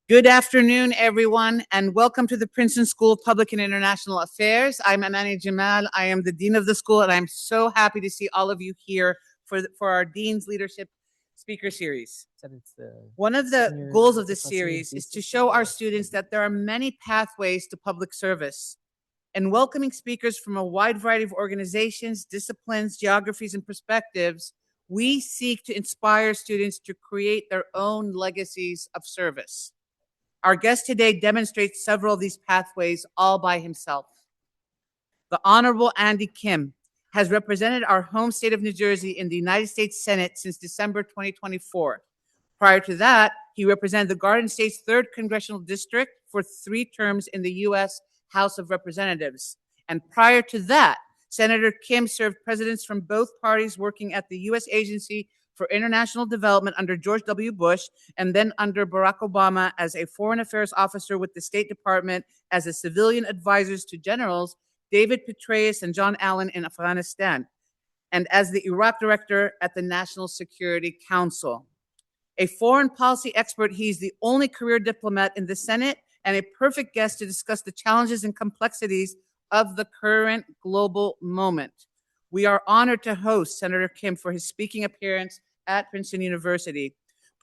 Good afternoon, everyone, and welcome to the Princeton School of Public and International Affairs. I'm Amani Jamal. I am the Dean of the school, and I'm so happy to see all of you here for our Dean's Leadership Speaker Series. One of the goals of this series is to show our students that there are many pathways to public service. And welcoming speakers from a wide variety of organizations, disciplines, geographies, and perspectives, we seek to inspire students to create their own legacies of service. Our guest today demonstrates several of these pathways all by himself. The Honorable Andy Kim has represented our home state of New Jersey in the United States Senate since December 2024. Prior to that, he represented the Garden State's 3rd Congressional District for 3 terms in the U.S. House of Representatives. And prior to that, Senator Kim served presidents from both parties working at the U.S. Agency for International Development under George W. Bush, and then under Barack Obama as a foreign affairs officer with the State Department as a civilian advisors to generals David Petraeus and John Allen in Afghanistan, and as the Iraq director at the National Security Council. A foreign policy expert, he's the only career diplomat in the Senate and a perfect guest to discuss the challenges and complexities of the current global moment. We are honored to host Senator Kim for his speaking appearance at Princeton University.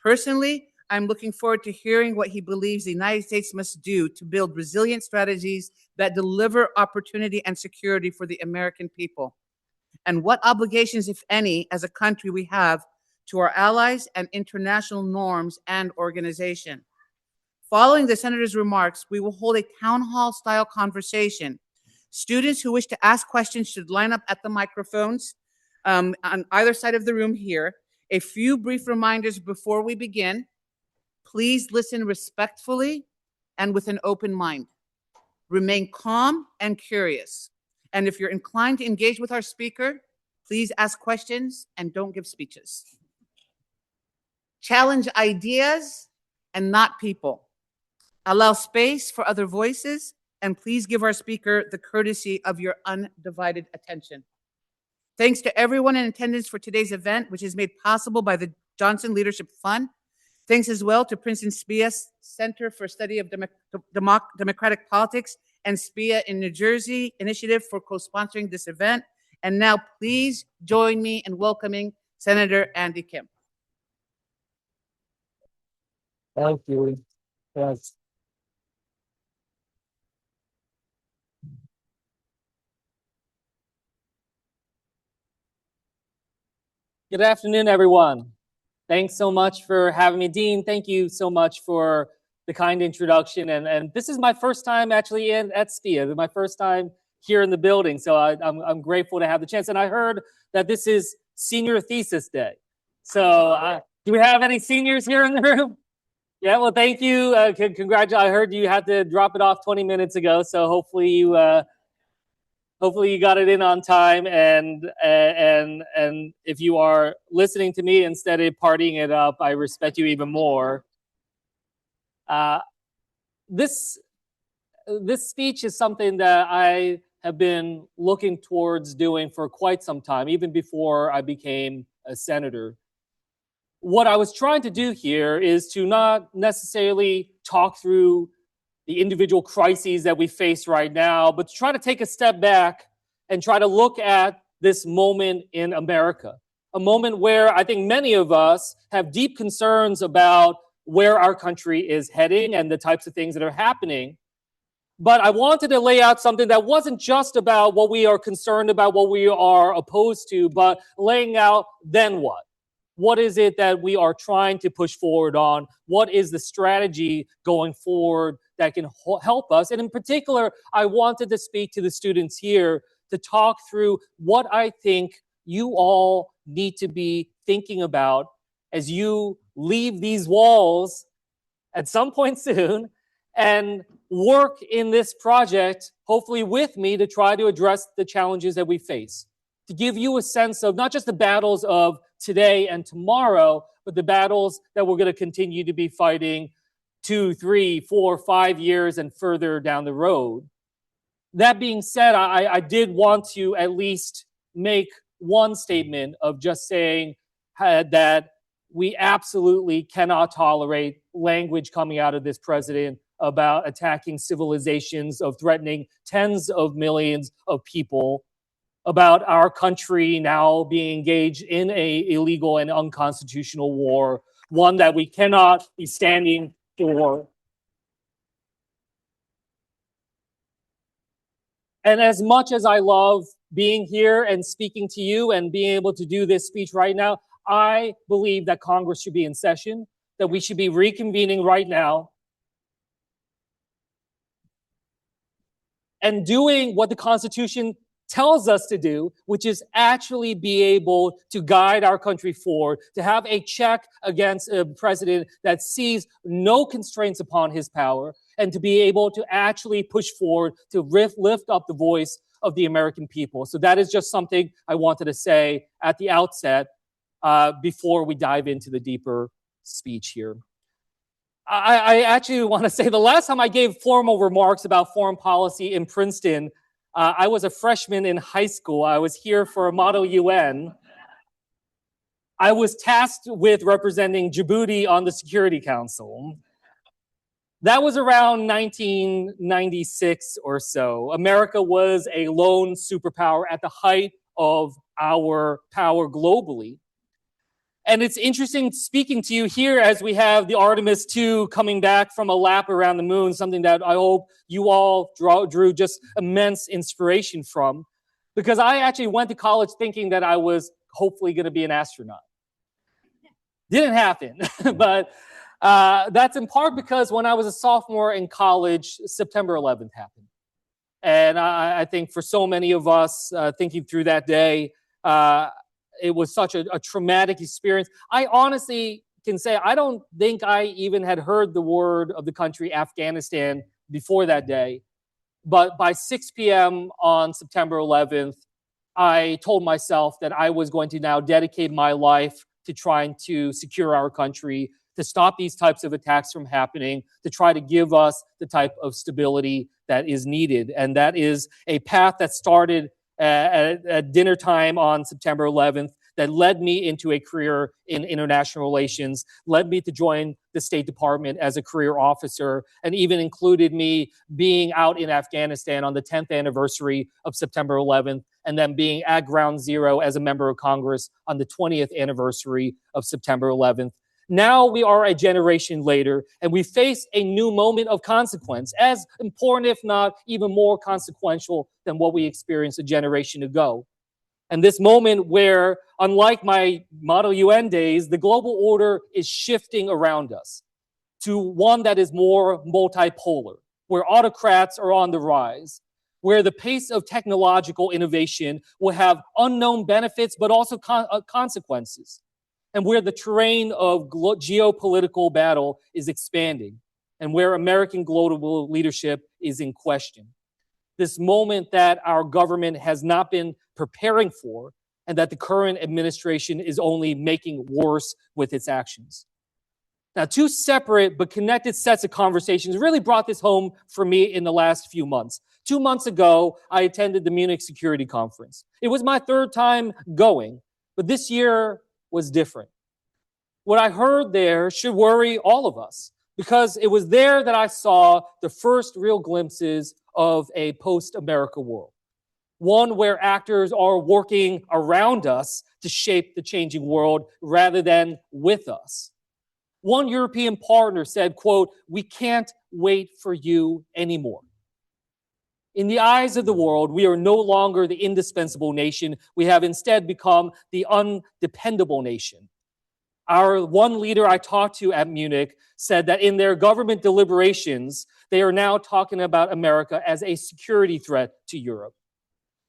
Personally, I'm looking forward to hearing what he believes the United States must do to build resilient strategies that deliver opportunity and security for the American people, and what obligations, if any, as a country we have to our allies and international norms and organization. Following the Senator's remarks, we will hold a town hall style conversation. Students who wish to ask questions should line up at the microphones on either side of the room here. A few brief reminders before we begin. Please listen respectfully and with an open mind. Remain calm and curious. And if you're inclined to engage with our speaker, please ask questions and don't give speeches. Challenge ideas and not people. Allow space for other voices, and please give our speaker the courtesy of your undivided attention. Thanks to everyone in attendance for today's event, which is made possible by the Johnson Leadership Fund. Thanks as well to Princeton SPIA Center for Study of Democratic Politics and SPIA in New Jersey Initiative for co-sponsoring this event. And now please join me in welcoming Senator Andy Kim. Thank you. Yes. Good afternoon, everyone. Thanks so much for having me. Dean, thank you so much for the kind introduction. And this is my first time actually at SPIA, my first time here in the building. So I'm grateful to have the chance. And I heard that this is senior thesis day. So do we have any seniors here in the room? Yeah, well, thank you. Congratulations. I heard you had to drop it off 20 minutes ago. So hopefully you got it in on time, and if you are listening to me instead of partying it up, I respect you even more. This speech is something that I have been looking towards doing for quite some time, even before I became a senator. What I was trying to do here is to not necessarily talk through the individual crises that we face right now, but to try to take a step back and try to look at this moment in America, a moment where I think many of us have deep concerns about where our country is heading and the types of things that are happening. But I wanted to lay out something that wasn't just about what we are concerned about, what we are opposed to, but laying out then what? What is it that we are trying to push forward on? What is the strategy going forward that can help us? And in particular, I wanted to speak to the students here to talk through what I think you all need to be thinking about as you leave these walls at some point soon and work in this project, hopefully with me, to try to address the challenges that we face. To give you a sense of not just the battles of today and tomorrow, but the battles that we're going to continue to be fighting 2, 3, 4, 5 years and further down the road. That being said, I did want to at least make one statement of just saying that we absolutely cannot tolerate language coming out of this president about attacking civilizations, of threatening tens of millions of people, about our country now being engaged in an illegal and unconstitutional war, one that we cannot be standing for. And as much as I love being here and speaking to you and being able to do this speech right now, I believe that Congress should be in session, that we should be reconvening right now and doing what the Constitution tells us to do, which is actually be able to guide our country forward, to have a check against a president that sees no constraints upon his power, and to be able to actually push forward to lift up the voice of the American people. So that is just something I wanted to say at the outset before we dive into the deeper speech here. I actually want to say the last time I gave formal remarks about foreign policy in Princeton, I was a freshman in high school. I was here for a Model UN. I was tasked with representing Djibouti on the Security Council. That was around 1996 or so. America was a lone superpower at the height of our power globally. And it's interesting speaking to you here as we have the Artemis II coming back from a lap around the moon, something that I hope you all drew just immense inspiration from, because I actually went to college thinking that I was hopefully going to be an astronaut. Didn't happen, but that's in part because when I was a sophomore in college, September 11th happened. And I think for so many of us thinking through that day, it was such a traumatic experience. I honestly can say I don't think I even had heard the word of the country Afghanistan before that day. But by 6 p.m. on September 11th, I told myself that I was going to now dedicate my life to trying to secure our country, to stop these types of attacks from happening, to try to give us the type of stability that is needed. And that is a path that started at dinner time on September 11th that led me into a career in international relations, led me to join the State Department as a career officer, and even included me being out in Afghanistan on the 10th anniversary of September 11th, and then being at Ground Zero as a member of Congress on the 20th anniversary of September 11th. Now we are a generation later, and we face a new moment of consequence, as important, if not even more consequential than what we experienced a generation ago. And this moment where, unlike my Model UN days, the global order is shifting around us to one that is more multipolar, where autocrats are on the rise, where the pace of technological innovation will have unknown benefits, but also consequences, and where the terrain of geopolitical battle is expanding, and where American global leadership is in question. This moment that our government has not been preparing for, and that the current administration is only making worse with its actions. Now, two separate but connected sets of conversations really brought this home for me in the last few months. 2 months ago, I attended the Munich Security Conference. It was my third time going, but this year was different. What I heard there should worry all of us, because it was there that I saw the first real glimpses of a post-America world. One where actors are working around us to shape the changing world rather than with us. One European partner said, quote, "We can't wait for you anymore." In the eyes of the world, we are no longer the indispensable nation. We have instead become the undependable nation. Our one leader I talked to at Munich said that in their government deliberations, they are now talking about America as a security threat to Europe.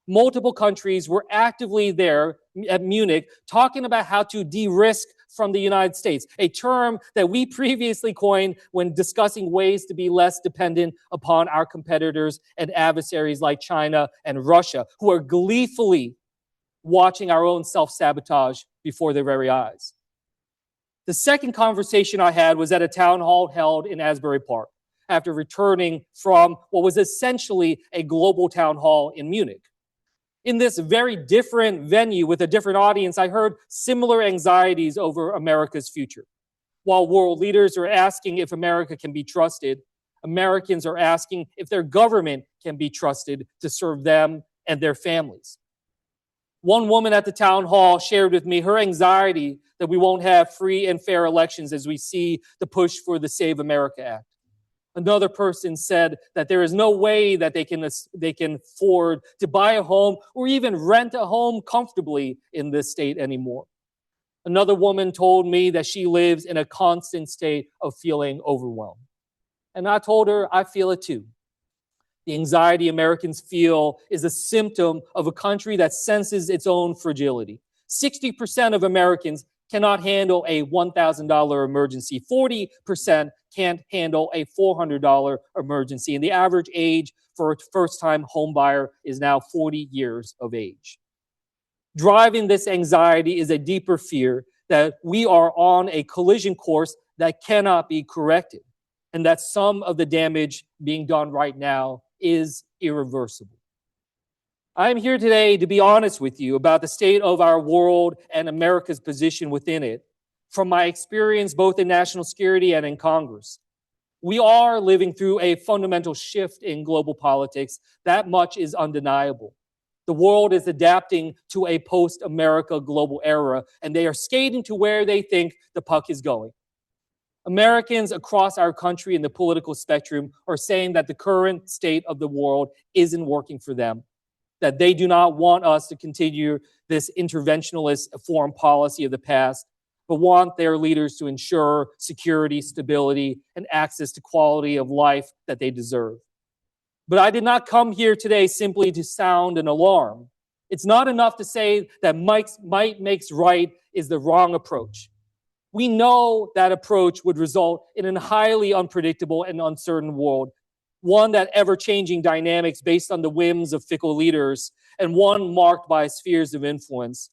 Multiple countries were actively there at Munich talking about how to de-risk from the United States, a term that we previously coined when discussing ways to be less dependent upon our competitors and adversaries like China and Russia, who are gleefully watching our own self-sabotage before their very eyes. The second conversation I had was at a town hall held in Asbury Park after returning from what was essentially a global town hall in Munich. In this very different venue with a different audience, I heard similar anxieties over America's future. While world leaders are asking if America can be trusted, Americans are asking if their government can be trusted to serve them and their families. One woman at the town hall shared with me her anxiety that we won't have free and fair elections as we see the push for the Save America Act. Another person said that there is no way that they can afford to buy a home or even rent a home comfortably in this state anymore. Another woman told me that she lives in a constant state of feeling overwhelmed. And I told her I feel it too. The anxiety Americans feel is a symptom of a country that senses its own fragility. 60% of Americans cannot handle a $1,000 emergency. 40% can't handle a $400 emergency. And the average age for a first-time homebuyer is now 40 years of age. Driving this anxiety is a deeper fear that we are on a collision course that cannot be corrected, and that some of the damage being done right now is irreversible. I'm here today to be honest with you about the state of our world and America's position within it, from my experience both in national security and in Congress. We are living through a fundamental shift in global politics. That much is undeniable. The world is adapting to a post-America global era, and they are skating to where they think the puck is going. Americans across our country in the political spectrum are saying that the current state of the world isn't working for them, that they do not want us to continue this interventionist foreign policy of the past, but want their leaders to ensure security, stability, and access to quality of life that they deserve. But I did not come here today simply to sound an alarm. It's not enough to say that might makes right is the wrong approach. We know that approach would result in a highly unpredictable and uncertain world, one that ever-changing dynamics based on the whims of fickle leaders, and one marked by spheres of influence,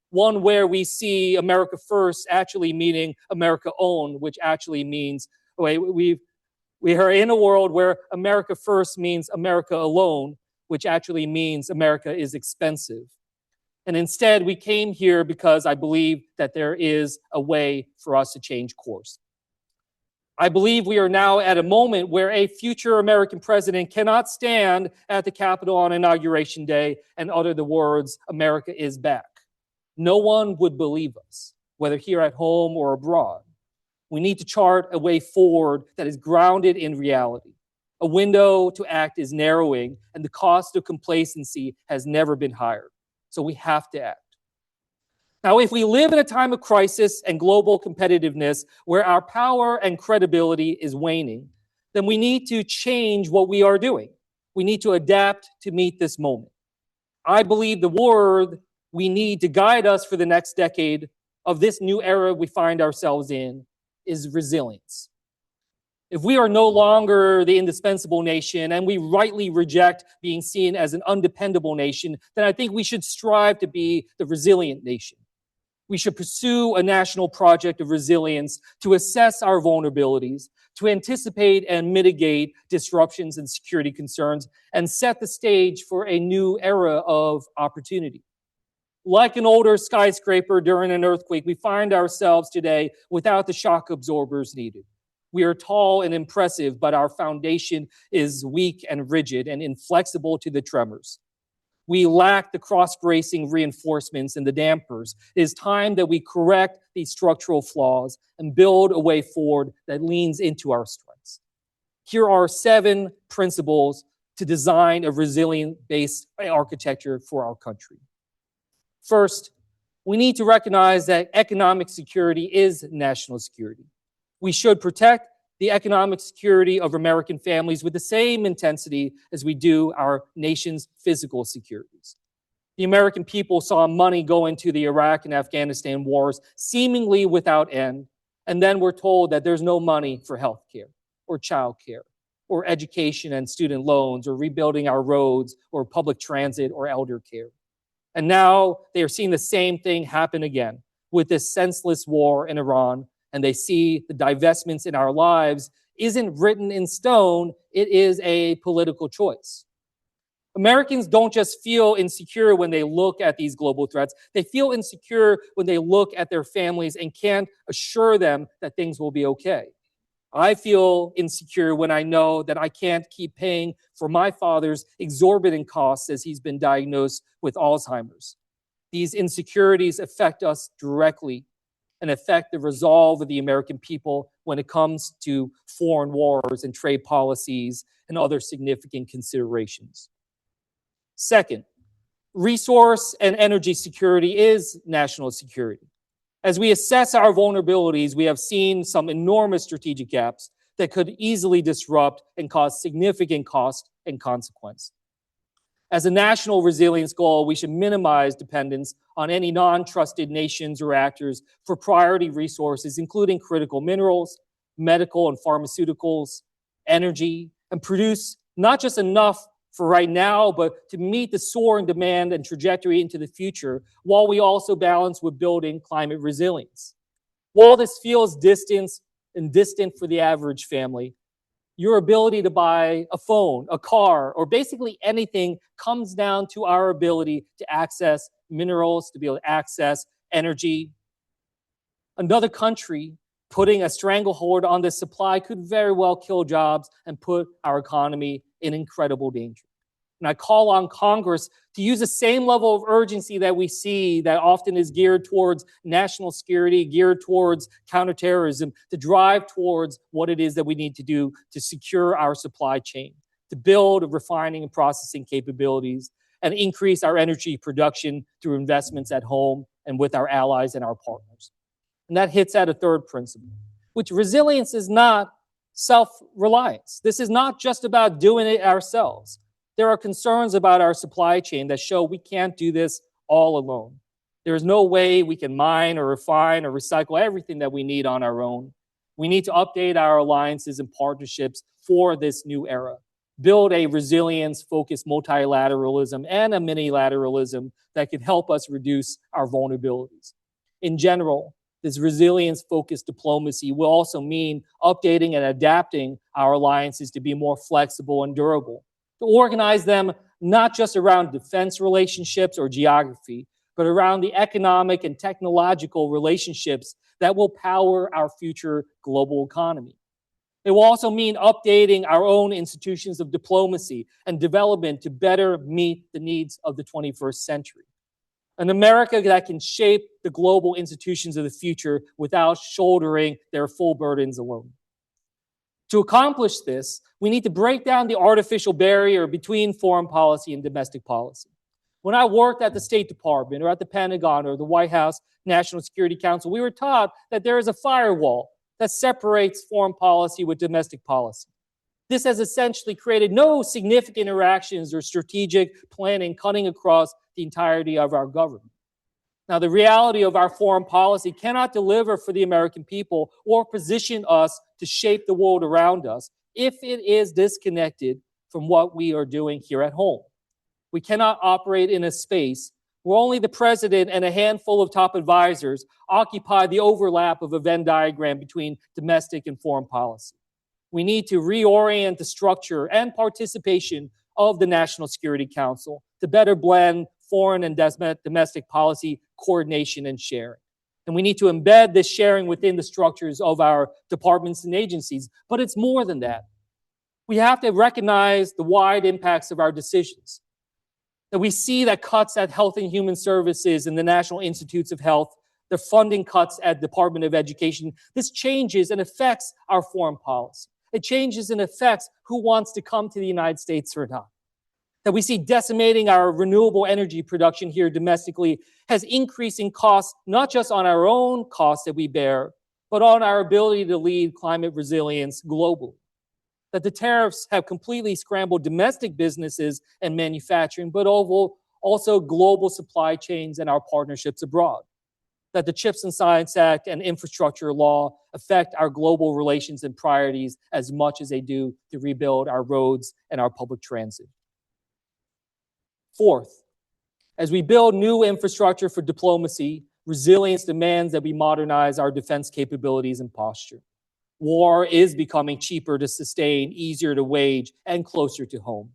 one where we see America first actually meaning America own, which actually means, we are in a world where America first means America alone, which actually means America is expensive. And instead, we came here because I believe that there is a way for us to change course. I believe we are now at a moment where a future American president cannot stand at the Capitol on Inauguration Day and utter the words, "America is back." No one would believe us, whether here at home or abroad. We need to chart a way forward that is grounded in reality. A window to act is narrowing, and the cost of complacency has never been higher. So we have to act. Now, if we live in a time of crisis and global competitiveness where our power and credibility is waning, then we need to change what we are doing. We need to adapt to meet this moment. I believe the word we need to guide us for the next decade of this new era we find ourselves in is resilience. If we are no longer the indispensable nation and we rightly reject being seen as an undependable nation, then I think we should strive to be the resilient nation. We should pursue a national project of resilience to assess our vulnerabilities, to anticipate and mitigate disruptions and security concerns, and set the stage for a new era of opportunity. Like an older skyscraper during an earthquake, we find ourselves today without the shock absorbers needed. We are tall and impressive, but our foundation is weak and rigid and inflexible to the tremors. We lack the cross-bracing reinforcements and the dampers. It is time that we correct these structural flaws and build a way forward that leans into our strengths. Here are 7 principles to design a resilient-based architecture for our country. First, we need to recognize that economic security is national security. We should protect the economic security of American families with the same intensity as we do our nation's physical securities. The American people saw money go into the Iraq and Afghanistan wars seemingly without end, and then we're told that there's no money for health care or child care or education and student loans or rebuilding our roads or public transit or elder care. And now they are seeing the same thing happen again with this senseless war in Iran, and they see the divestments in our lives isn't written in stone, it is a political choice. Americans don't just feel insecure when they look at these global threats. They feel insecure when they look at their families and can't assure them that things will be okay. I feel insecure when I know that I can't keep paying for my father's exorbitant costs as he's been diagnosed with Alzheimer's. These insecurities affect us directly and affect the resolve of the American people when it comes to foreign wars and trade policies and other significant considerations. Second, resource and energy security is national security. As we assess our vulnerabilities, we have seen some enormous strategic gaps that could easily disrupt and cause significant cost and consequence. As a national resilience goal, we should minimize dependence on any non-trusted nations or actors for priority resources, including critical minerals, medical and pharmaceuticals, energy, and produce not just enough for right now, but to meet the soaring demand and trajectory into the future, while we also balance with building climate resilience. While this feels distant for the average family, your ability to buy a phone, a car, or basically anything comes down to our ability to access minerals, to be able to access energy. Another country putting a stranglehold on this supply could very well kill jobs and put our economy in incredible danger. And I call on Congress to use the same level of urgency that we see that often is geared towards national security, geared towards counterterrorism, to drive towards what it is that we need to do to secure our supply chain, to build refining and processing capabilities, and increase our energy production through investments at home and with our allies and our partners. And that hits at a third principle, which resilience is not self-reliance. This is not just about doing it ourselves. There are concerns about our supply chain that show we can't do this all alone. There is no way we can mine or refine or recycle everything that we need on our own. We need to update our alliances and partnerships for this new era. Build a resilience-focused multilateralism and a minilateralism that can help us reduce our vulnerabilities. In general, this resilience-focused diplomacy will also mean updating and adapting our alliances to be more flexible and durable, to organize them not just around defense relationships or geography, but around the economic and technological relationships that will power our future global economy. It will also mean updating our own institutions of diplomacy and development to better meet the needs of the 21st century. An America that can shape the global institutions of the future without shouldering their full burdens alone. To accomplish this, we need to break down the artificial barrier between foreign policy and domestic policy. When I worked at the State Department or at the Pentagon or the White House National Security Council, we were taught that there is a firewall that separates foreign policy with domestic policy. This has essentially created no significant interactions or strategic planning cutting across the entirety of our government. Now, the reality of our foreign policy cannot deliver for the American people or position us to shape the world around us if it is disconnected from what we are doing here at home. We cannot operate in a space where only the president and a handful of top advisors occupy the overlap of a Venn diagram between domestic and foreign policy. We need to reorient the structure and participation of the National Security Council to better blend foreign and domestic policy coordination and sharing. And we need to embed this sharing within the structures of our departments and agencies. But it's more than that. We have to recognize the wide impacts of our decisions. That we see that cuts at Health and Human Services and the National Institutes of Health, the funding cuts at Department of Education, this changes and affects our foreign policy. It changes and affects who wants to come to the United States or not. That we see decimating our renewable energy production here domestically has increasing costs, not just on our own costs that we bear, but on our ability to lead climate resilience globally. That the tariffs have completely scrambled domestic businesses and manufacturing, but also global supply chains and our partnerships abroad. That the CHIPS and Science Act and infrastructure law affect our global relations and priorities as much as they do to rebuild our roads and our public transit. Fourth, as we build new infrastructure for diplomacy, resilience demands that we modernize our defense capabilities and posture. War is becoming cheaper to sustain, easier to wage, and closer to home.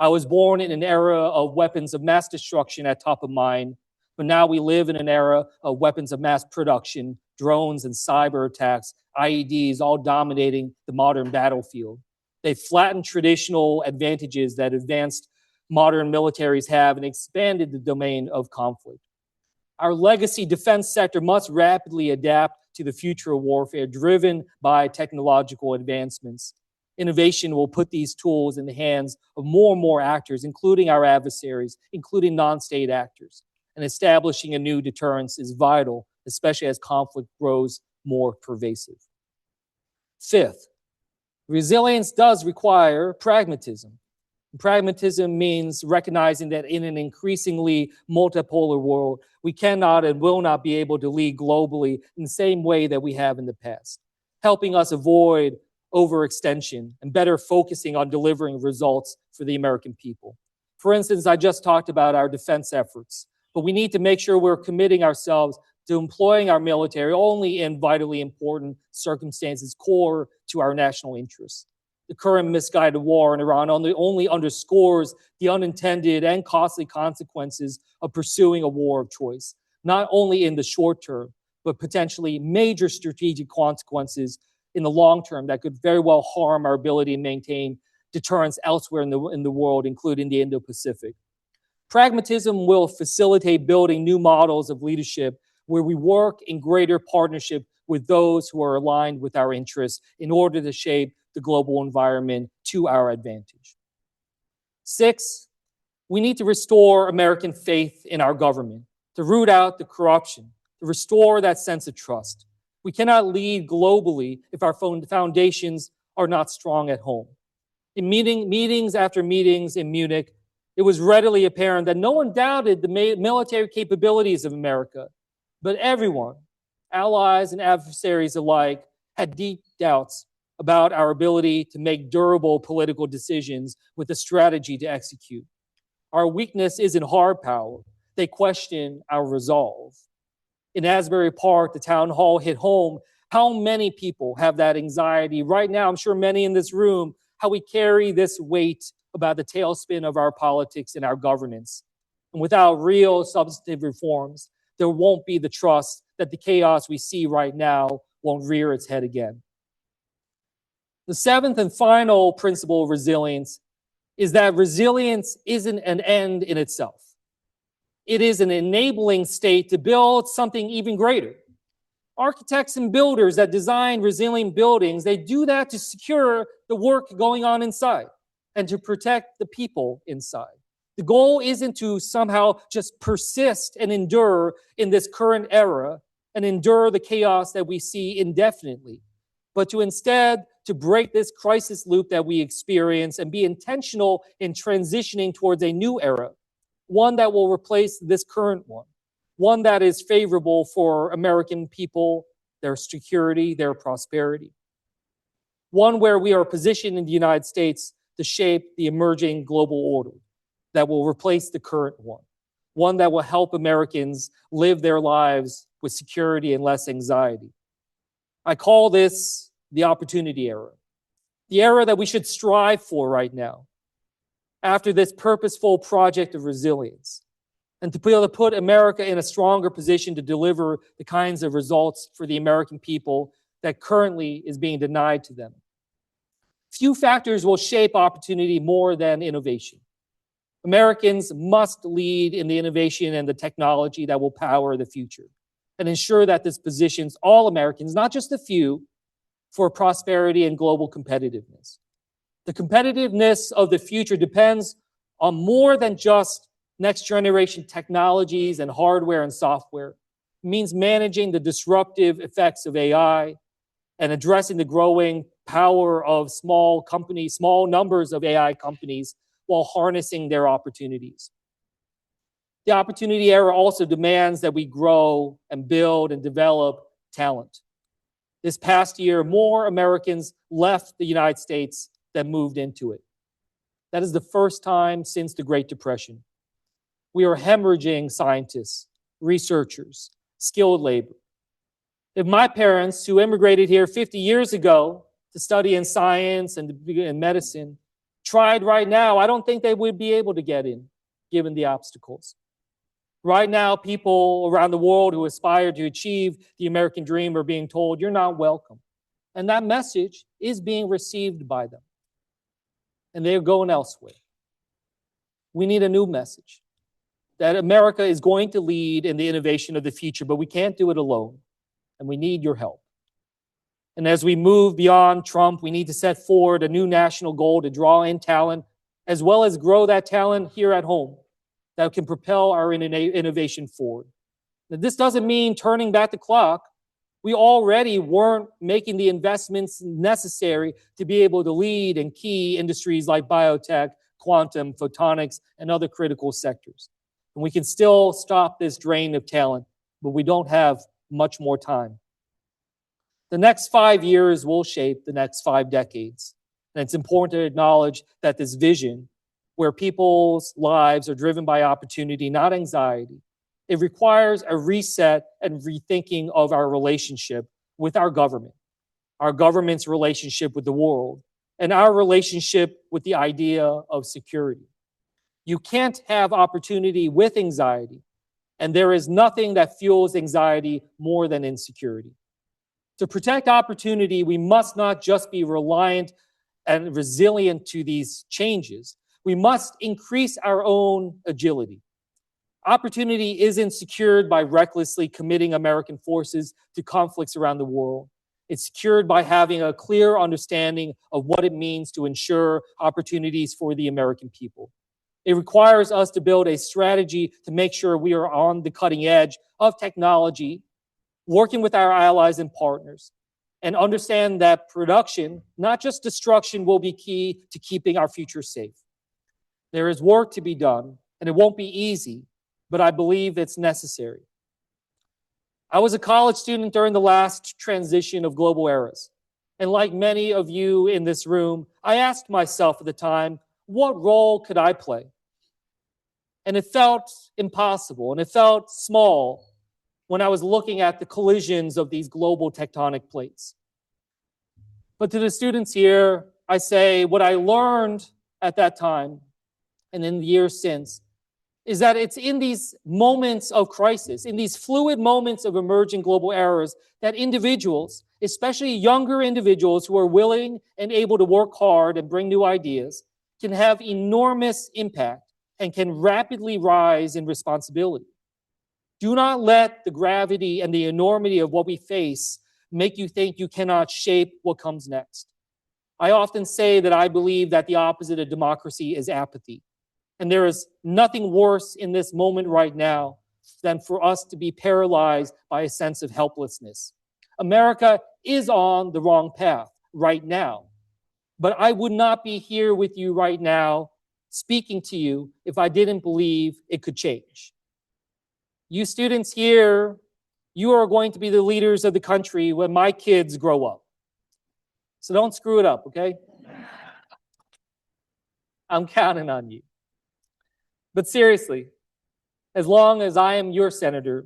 I was born in an era of weapons of mass destruction at top of mind, but now we live in an era of weapons of mass production, drones and cyber attacks, IEDs all dominating the modern battlefield. They've flattened traditional advantages that advanced modern militaries have and expanded the domain of conflict. Our legacy defense sector must rapidly adapt to the future of warfare driven by technological advancements. Innovation will put these tools in the hands of more and more actors, including our adversaries, including non-state actors. And establishing a new deterrence is vital, especially as conflict grows more pervasive. Fifth, resilience does require pragmatism. Pragmatism means recognizing that in an increasingly multipolar world, we cannot and will not be able to lead globally in the same way that we have in the past, helping us avoid overextension and better focusing on delivering results for the American people. For instance, I just talked about our defense efforts, but we need to make sure we're committing ourselves to employing our military only in vitally important circumstances core to our national interests. The current misguided war in Iran only underscores the unintended and costly consequences of pursuing a war of choice, not only in the short term, but potentially major strategic consequences in the long term that could very well harm our ability to maintain deterrence elsewhere in the world, including the Indo-Pacific. Pragmatism will facilitate building new models of leadership where we work in greater partnership with those who are aligned with our interests in order to shape the global environment to our advantage. 6, we need to restore American faith in our government, to root out the corruption, to restore that sense of trust. We cannot lead globally if our foundations are not strong at home. In meetings after meetings in Munich, it was readily apparent that no one doubted the military capabilities of America, but everyone, allies and adversaries alike, had deep doubts about our ability to make durable political decisions with a strategy to execute. Our weakness isn't hard power. They question our resolve. In Asbury Park, the town hall hit home how many people have that anxiety right now. I'm sure many in this room, how we carry this weight about the tailspin of our politics and our governance. And without real substantive reforms, there won't be the trust that the chaos we see right now won't rear its head again. The 7th and final principle of resilience is that resilience isn't an end in itself. It is an enabling state to build something even greater. Architects and builders that design resilient buildings, they do that to secure the work going on inside and to protect the people inside. The goal isn't to somehow just persist and endure in this current era and endure the chaos that we see indefinitely, but to instead to break this crisis loop that we experience and be intentional in transitioning towards a new era, one that will replace this current one that is favorable for American people, their security, their prosperity. One where we are positioned in the United States to shape the emerging global order that will replace the current one that will help Americans live their lives with security and less anxiety. I call this the opportunity era, the era that we should strive for right now, after this purposeful project of resilience, and to be able to put America in a stronger position to deliver the kinds of results for the American people that currently is being denied to them. Few factors will shape opportunity more than innovation. Americans must lead in the innovation and the technology that will power the future and ensure that this positions all Americans, not just a few, for prosperity and global competitiveness. The competitiveness of the future depends on more than just next generation technologies and hardware and software. It means managing the disruptive effects of AI and addressing the growing power of small numbers of AI companies while harnessing their opportunities. The opportunity era also demands that we grow and build and develop talent. This past year, more Americans left the United States than moved into it. That is the first time since the Great Depression. We are hemorrhaging scientists, researchers, skilled labor. If my parents, who immigrated here 50 years ago to study in science and medicine, tried right now, I don't think they would be able to get in, given the obstacles. Right now, people around the world who aspire to achieve the American dream are being told, you're not welcome. And that message is being received by them. And they're going elsewhere. We need a new message that America is going to lead in the innovation of the future, but we can't do it alone. And we need your help. And as we move beyond Trump, we need to set forward a new national goal to draw in talent, as well as grow that talent here at home that can propel our innovation forward. Now, this doesn't mean turning back the clock. We already weren't making the investments necessary to be able to lead in key industries like biotech, quantum, photonics, and other critical sectors. And we can still stop this drain of talent, but we don't have much more time. The next 5 years will shape the next 5 decades. And it's important to acknowledge that this vision, where people's lives are driven by opportunity, not anxiety, it requires a reset and rethinking of our relationship with our government's relationship with the world, and our relationship with the idea of security. You can't have opportunity with anxiety, and there is nothing that fuels anxiety more than insecurity. To protect opportunity, we must not just be reliant and resilient to these changes. We must increase our own agility. Opportunity isn't secured by recklessly committing American forces to conflicts around the world. It's secured by having a clear understanding of what it means to ensure opportunities for the American people. It requires us to build a strategy to make sure we are on the cutting edge of technology, working with our allies and partners, and understand that production, not just destruction, will be key to keeping our future safe. There is work to be done, and it won't be easy, but I believe it's necessary. I was a college student during the last transition of global eras. And like many of you in this room, I asked myself at the time, what role could I play? And it felt impossible, and it felt small when I was looking at the collisions of these global tectonic plates. But to the students here, I say what I learned at that time and in the years since is that it's in these moments of crisis, in these fluid moments of emerging global eras, that individuals, especially younger individuals who are willing and able to work hard and bring new ideas, can have enormous impact and can rapidly rise in responsibility. Do not let the gravity and the enormity of what we face make you think you cannot shape what comes next. I often say that I believe that the opposite of democracy is apathy. And there is nothing worse in this moment right now than for us to be paralyzed by a sense of helplessness. America is on the wrong path right now. But I would not be here with you right now speaking to you if I didn't believe it could change. You students here, you are going to be the leaders of the country when my kids grow up. So don't screw it up, okay? I'm counting on you. But seriously, as long as I am your senator,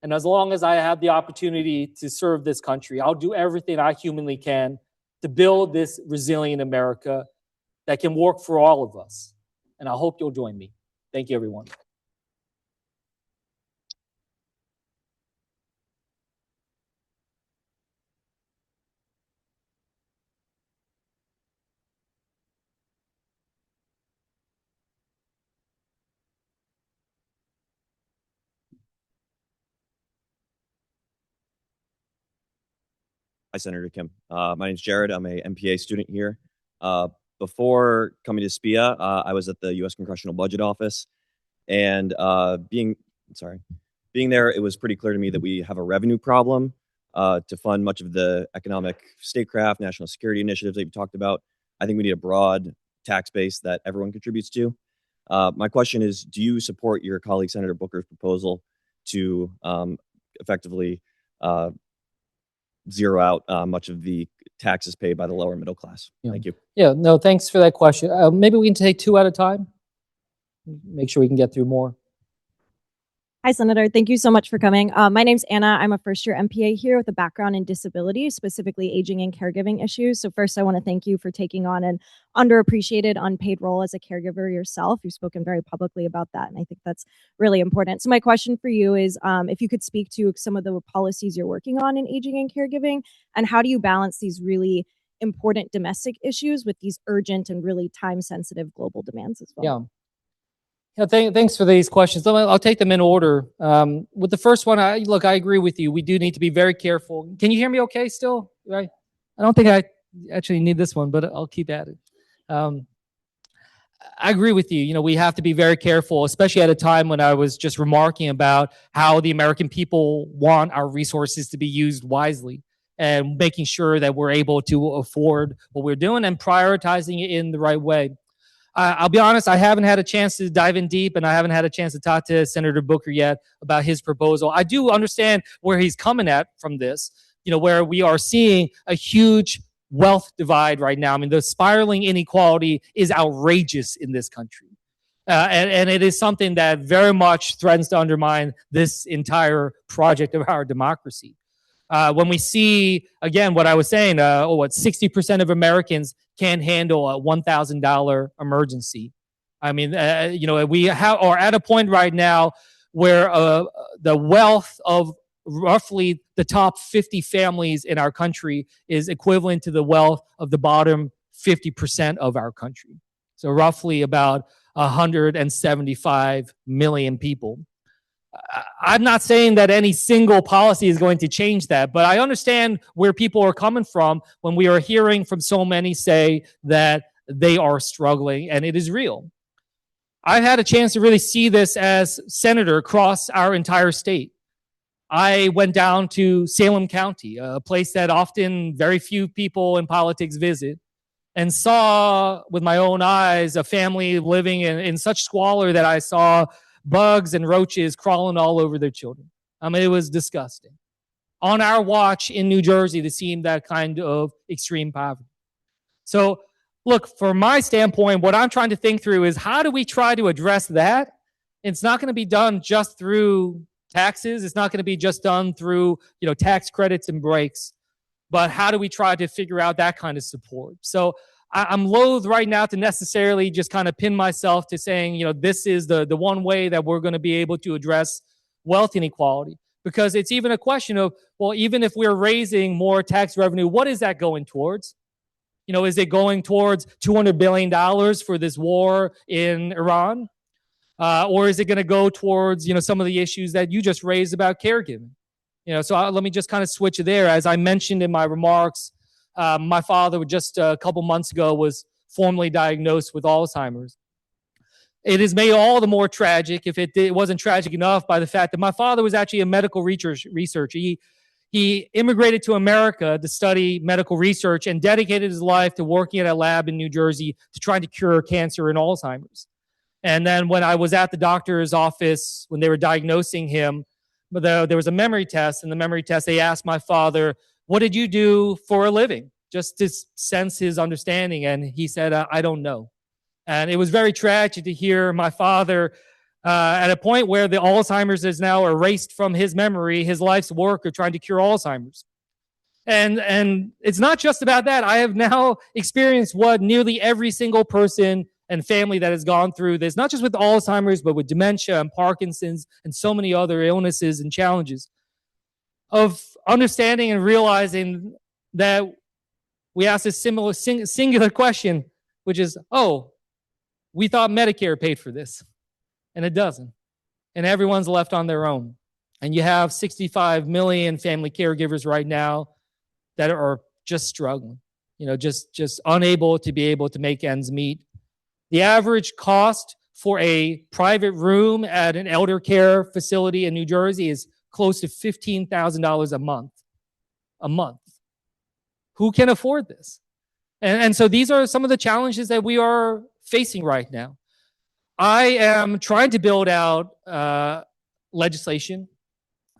and as long as I have the opportunity to serve this country, I'll do everything I humanly can to build this resilient America that can work for all of us. And I hope you'll join me. Thank you, everyone. Hi, Senator Kim. My name's Jared. I'm a MPA student here. Before coming to SPIA, I was at the U.S. Congressional Budget Office, and being there, it was pretty clear to me that we have a revenue problem to fund much of the economic statecraft, national security initiatives that you talked about. I think we need a broad tax base that everyone contributes to. My question is, do you support your colleague Senator Booker's proposal to effectively zero out much of the taxes paid by the lower middle class? Yeah. Thank you. Yeah, no, thanks for that question. Maybe we can take two at a time. Make sure we can get through more. Hi, Senator. Thank you so much for coming. My name's Anna. I'm a first-year MPA here with a background in disability, specifically aging and caregiving issues. So first, I want to thank you for taking on an underappreciated, unpaid role as a caregiver yourself. You've spoken very publicly about that, and I think that's really important. So my question for you is, if you could speak to some of the policies you're working on in aging and caregiving, and how do you balance these really important domestic issues with these urgent and really time-sensitive global demands as well? Yeah. Thanks for these questions. I'll take them in order. With the first one, I agree with you. We do need to be very careful. Can you hear me okay still? Right? I don't think I actually need this one, but I'll keep at it. I agree with you. We have to be very careful, especially at a time when I was just remarking about how the American people want our resources to be used wisely and making sure that we're able to afford what we're doing and prioritizing it in the right way. I'll be honest, I haven't had a chance to dive in deep, and I haven't had a chance to talk to Senator Booker yet about his proposal. I do understand where he's coming at from this, where we are seeing a huge wealth divide right now. I mean, the spiraling inequality is outrageous in this country. And it is something that very much threatens to undermine this entire project of our democracy. When we see, again, what I was saying, 60% of Americans can't handle a $1,000 emergency. I mean, we are at a point right now where the wealth of roughly the top 50 families in our country is equivalent to the wealth of the bottom 50% of our country. So roughly about 175 million people. I'm not saying that any single policy is going to change that, but I understand where people are coming from when we are hearing from so many say that they are struggling, and it is real. I've had a chance to really see this as senator across our entire state. I went down to Salem County, a place that often very few people in politics visit, and saw with my own eyes a family living in such squalor that I saw bugs and roaches crawling all over their children. I mean, it was disgusting. On our watch in New Jersey to see that kind of extreme poverty. So, look, from my standpoint, what I'm trying to think through is how do we try to address that? It's not going to be done just through taxes. It's not going to be just done through, tax credits and breaks. But how do we try to figure out that kind of support? So I'm loath right now to necessarily just kind of pin myself to saying, this is the one way that we're going to be able to address wealth inequality. Because it's even a question of, well, even if we're raising more tax revenue, what is that going towards? Is it going towards $200 billion for this war in Iran? Or is it going to go towards, some of the issues that you just raised about caregiving? So let me just kind of switch there. As I mentioned in my remarks, my father just a couple months ago was formally diagnosed with Alzheimer's. It is made all the more tragic, if it wasn't tragic enough, by the fact that my father was actually a medical researcher. He immigrated to America to study medical research and dedicated his life to working at a lab in New Jersey to try to cure cancer and Alzheimer's. And then when I was at the doctor's office, when they were diagnosing him, there was a memory test. And the memory test, they asked my father, "What did you do for a living?" Just to sense his understanding. And he said, "I don't know." And it was very tragic to hear my father at a point where the Alzheimer's is now erased from his memory, his life's work of trying to cure Alzheimer's. And it's not just about that. I have now experienced what nearly every single person and family that has gone through this, not just with Alzheimer's, but with dementia and Parkinson's and so many other illnesses and challenges, of understanding and realizing that we ask this similar singular question, which is, we thought Medicare paid for this, and it doesn't. And everyone's left on their own. And you have 65 million family caregivers right now that are just struggling, just unable to be able to make ends meet. The average cost for a private room at an elder care facility in New Jersey is close to $15,000 a month. A month. Who can afford this? And so these are some of the challenges that we are facing right now. I am trying to build out legislation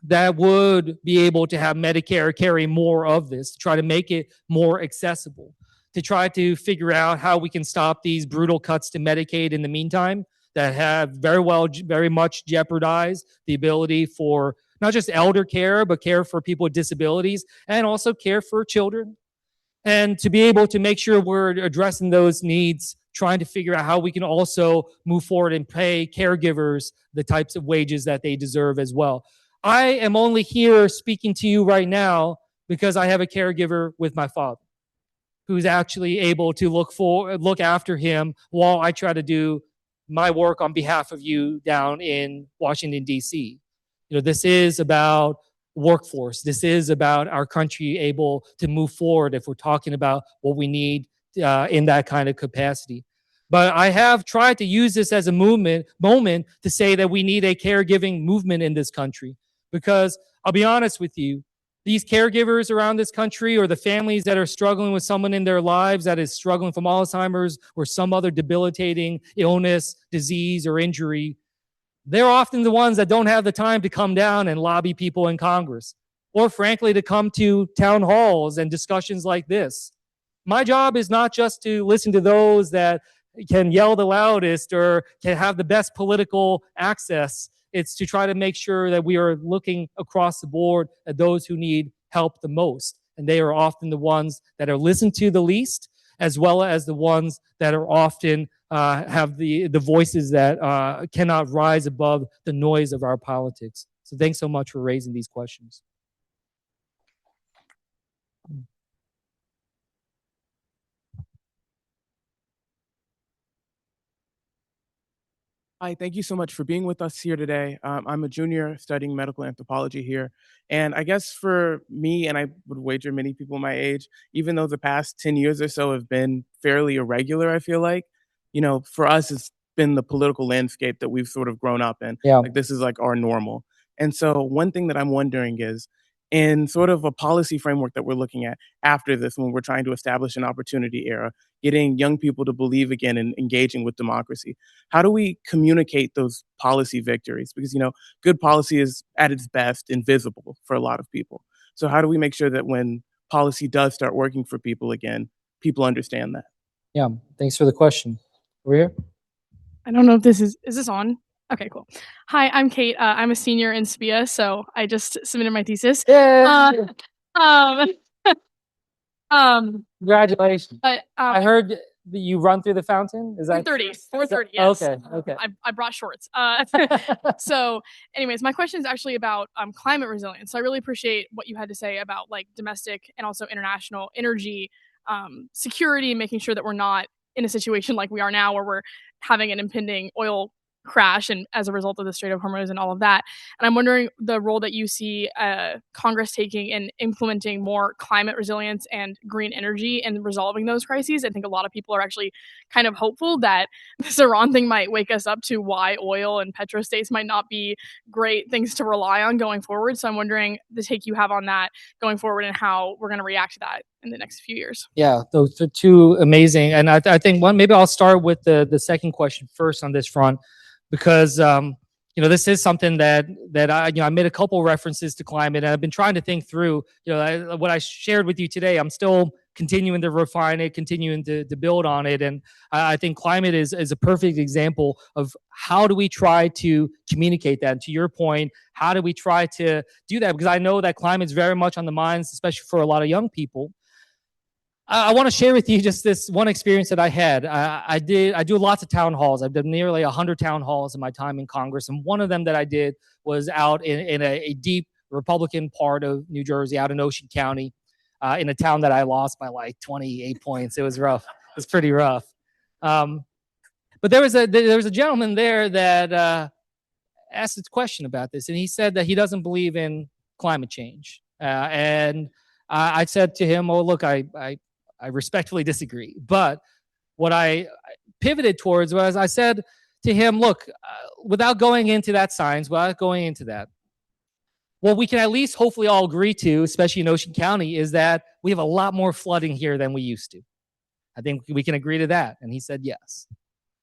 that would be able to have Medicare carry more of this, to try to make it more accessible, to try to figure out how we can stop these brutal cuts to Medicaid in the meantime, that have very much jeopardized the ability for not just elder care, but care for people with disabilities and also care for children. And to be able to make sure we're addressing those needs, trying to figure out how we can also move forward and pay caregivers the types of wages that they deserve as well. I am only here speaking to you right now because I have a caregiver with my father who's actually able to look after him while I try to do my work on behalf of you down in Washington, D.C. This is about workforce. This is about our country able to move forward if we're talking about what we need in that kind of capacity. But I have tried to use this as a moment to say that we need a caregiving movement in this country. Because I'll be honest with you, these caregivers around this country or the families that are struggling with someone in their lives that is struggling from Alzheimer's or some other debilitating illness, disease, or injury, they're often the ones that don't have the time to come down and lobby people in Congress or, frankly, to come to town halls and discussions like this. My job is not just to listen to those that can yell the loudest or can have the best political access. It's to try to make sure that we are looking across the board at those who need help the most. And they are often the ones that are listened to the least, as well as the ones that are often have the voices that cannot rise above the noise of our politics. So thanks so much for raising these questions. Hi, thank you so much for being with us here today. I'm a junior studying medical anthropology here. And I guess for me, and I would wager many people my age, even though the past 10 years or so have been fairly irregular, I feel like, for us, it's been the political landscape that we've sort of grown up in. Yeah. Like, this is like our normal. And so one thing that I'm wondering is, in sort of a policy framework that we're looking at after this, when we're trying to establish an opportunity era, getting young people to believe again and engaging with democracy, how do we communicate those policy victories? Because, good policy is at its best invisible for a lot of people. So how do we make sure that when policy does start working for people again, people understand that? Yeah, thanks for the question. Over here. I don't know if is this on? Okay, cool. Hi, I'm Kate. I'm a senior in SPIA, so I just submitted my thesis. Yeah. Congratulations. But I heard that you run through the fountain. Is that 4:30? Yes. Okay. I brought shorts. So, anyways, my question is actually about climate resilience. So I really appreciate what you had to say about like domestic and also international energy security, making sure that we're not in a situation like we are now, where we're having an impending oil crash and as a result of the Strait of Hormuz and all of that. And I'm wondering the role that you see Congress taking in implementing more climate resilience and green energy and resolving those crises. I think a lot of people are actually kind of hopeful that this Iran thing might wake us up to why oil and petrostates might not be great things to rely on going forward. So I'm wondering the take you have on that going forward and how we're going to react to that in the next few years. Yeah, those are two amazing. And I think maybe I'll start with the second question first on this front, because this is something that I made a couple references to climate, and I've been trying to think through what I shared with you today. I'm still continuing to refine it, continuing to build on it, and I think climate is a perfect example of how do we try to communicate that. And to your point, how do we try to do that? Because I know that climate is very much on the minds, especially for a lot of young people. I want to share with you just this one experience that I had. I do lots of town halls. I've done nearly 100 town halls in my time in Congress. And one of them that I did was out in a deep Republican part of New Jersey, out in Ocean County, in a town that I lost by like 28 points. It was rough. It was pretty rough. But there was a gentleman there that asked a question about this. And he said that he doesn't believe in climate change. And I said to him, oh, look, I respectfully disagree. But what I pivoted towards was I said to him, look, without going into that science, without going into that, what we can at least hopefully all agree to, especially in Ocean County, is that we have a lot more flooding here than we used to. I think we can agree to that. And he said yes.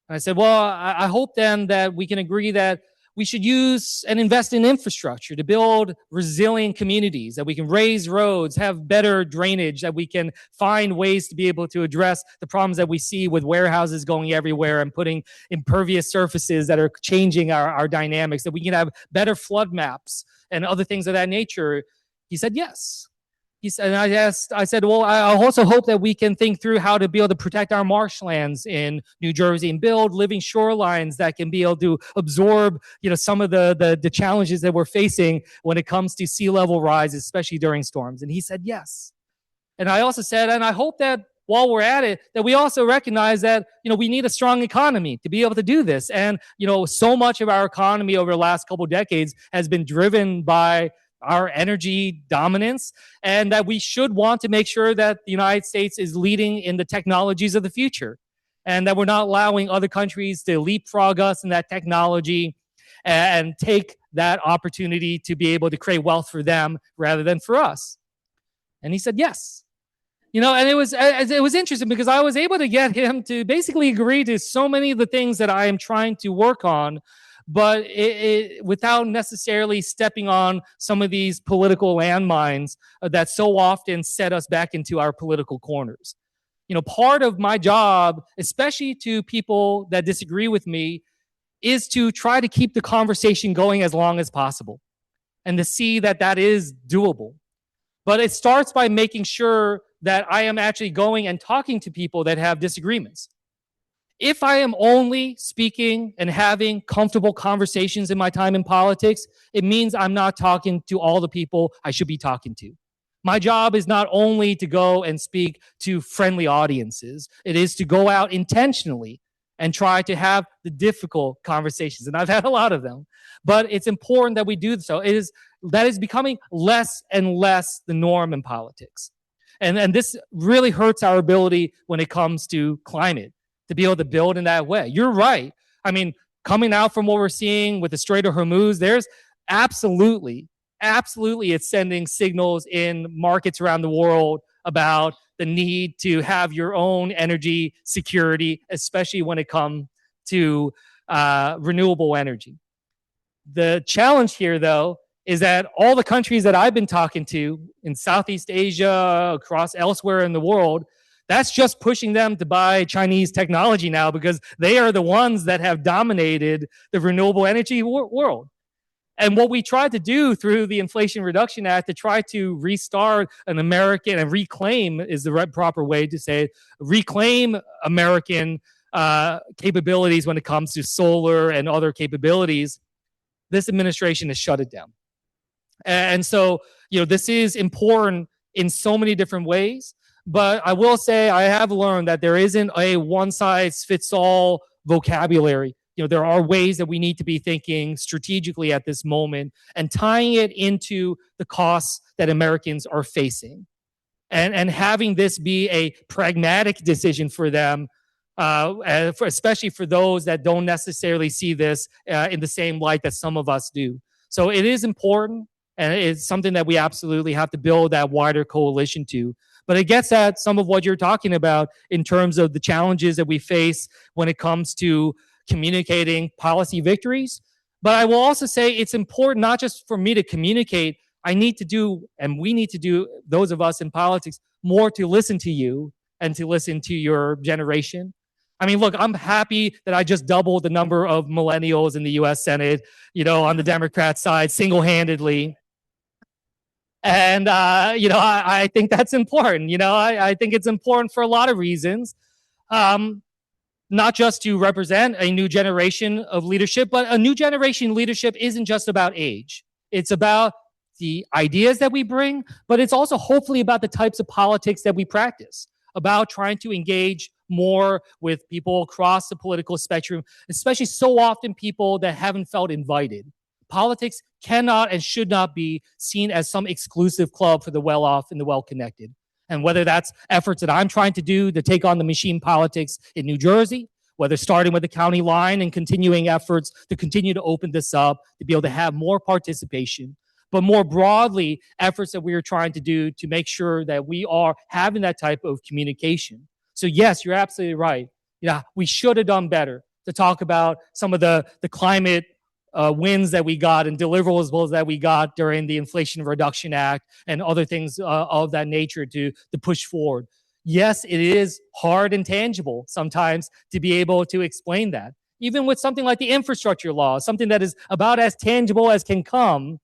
And I said, well, I hope then that we can agree that we should use and invest in infrastructure to build resilient communities, that we can raise roads, have better drainage, that we can find ways to be able to address the problems that we see with warehouses going everywhere and putting impervious surfaces that are changing our dynamics, that we can have better flood maps and other things of that nature. He said yes. He said, and I said, well, I also hope that we can think through how to be able to protect our marshlands in New Jersey and build living shorelines that can be able to absorb, some of the challenges that we're facing when it comes to sea level rise, especially during storms. And he said yes. And I also said, and I hope that while we're at it, that we also recognize that, we need a strong economy to be able to do this. And, so much of our economy over the last couple of decades has been driven by our energy dominance, and that we should want to make sure that the United States is leading in the technologies of the future, and that we're not allowing other countries to leapfrog us in that technology and take that opportunity to be able to create wealth for them rather than for us. And he said yes. And it was interesting because I was able to get him to basically agree to so many of the things that I am trying to work on, but without necessarily stepping on some of these political landmines that so often set us back into our political corners. Part of my job, especially to people that disagree with me, is to try to keep the conversation going as long as possible and to see that that is doable. But it starts by making sure that I am actually going and talking to people that have disagreements. If I am only speaking and having comfortable conversations in my time in politics, it means I'm not talking to all the people I should be talking to. My job is not only to go and speak to friendly audiences, it is to go out intentionally and try to have the difficult conversations. And I've had a lot of them, but it's important that we do so. That is becoming less and less the norm in politics. And this really hurts our ability when it comes to climate, to be able to build in that way. You're right. I mean, coming out from what we're seeing with the Strait of Hormuz, there's absolutely it's sending signals in markets around the world about the need to have your own energy security, especially when it comes to renewable energy. The challenge here, though, is that all the countries that I've been talking to in Southeast Asia, across elsewhere in the world, that's just pushing them to buy Chinese technology now because they are the ones that have dominated the renewable energy world. And what we tried to do through the Inflation Reduction Act to try to restart an American, and reclaim is the proper way to say it, reclaim American capabilities when it comes to solar and other capabilities, this administration has shut it down. And so, this is important in so many different ways. But I will say I have learned that there isn't a one-size-fits-all vocabulary. There are ways that we need to be thinking strategically at this moment and tying it into the costs that Americans are facing. And having this be a pragmatic decision for them, especially for those that don't necessarily see this in the same light that some of us do. So it is important, and it's something that we absolutely have to build that wider coalition to. But it gets at some of what you're talking about in terms of the challenges that we face when it comes to communicating policy victories. But I will also say it's important not just for me to communicate. I need to do, and we need to do, those of us in politics, more to listen to you and to listen to your generation. I mean, look, I'm happy that I just doubled the number of millennials in the U.S. Senate, on the Democrat side, single-handedly. And, I think that's important. I think it's important for a lot of reasons, not just to represent a new generation of leadership, but a new generation leadership isn't just about age. It's about the ideas that we bring, but it's also hopefully about the types of politics that we practice, about trying to engage more with people across the political spectrum, especially so often people that haven't felt invited. Politics cannot and should not be seen as some exclusive club for the well-off and the well-connected. And whether that's efforts that I'm trying to do to take on the machine politics in New Jersey, whether starting with the county line and continuing efforts to continue to open this up, to be able to have more participation, but more broadly, efforts that we are trying to do to make sure that we are having that type of communication. So yes, you're absolutely right. We should have done better to talk about some of the climate wins that we got and deliverables that we got during the Inflation Reduction Act and other things of that nature to push forward. Yes, it is hard and tangible sometimes to be able to explain that. Even with something like the infrastructure law, something that is about as tangible as can come,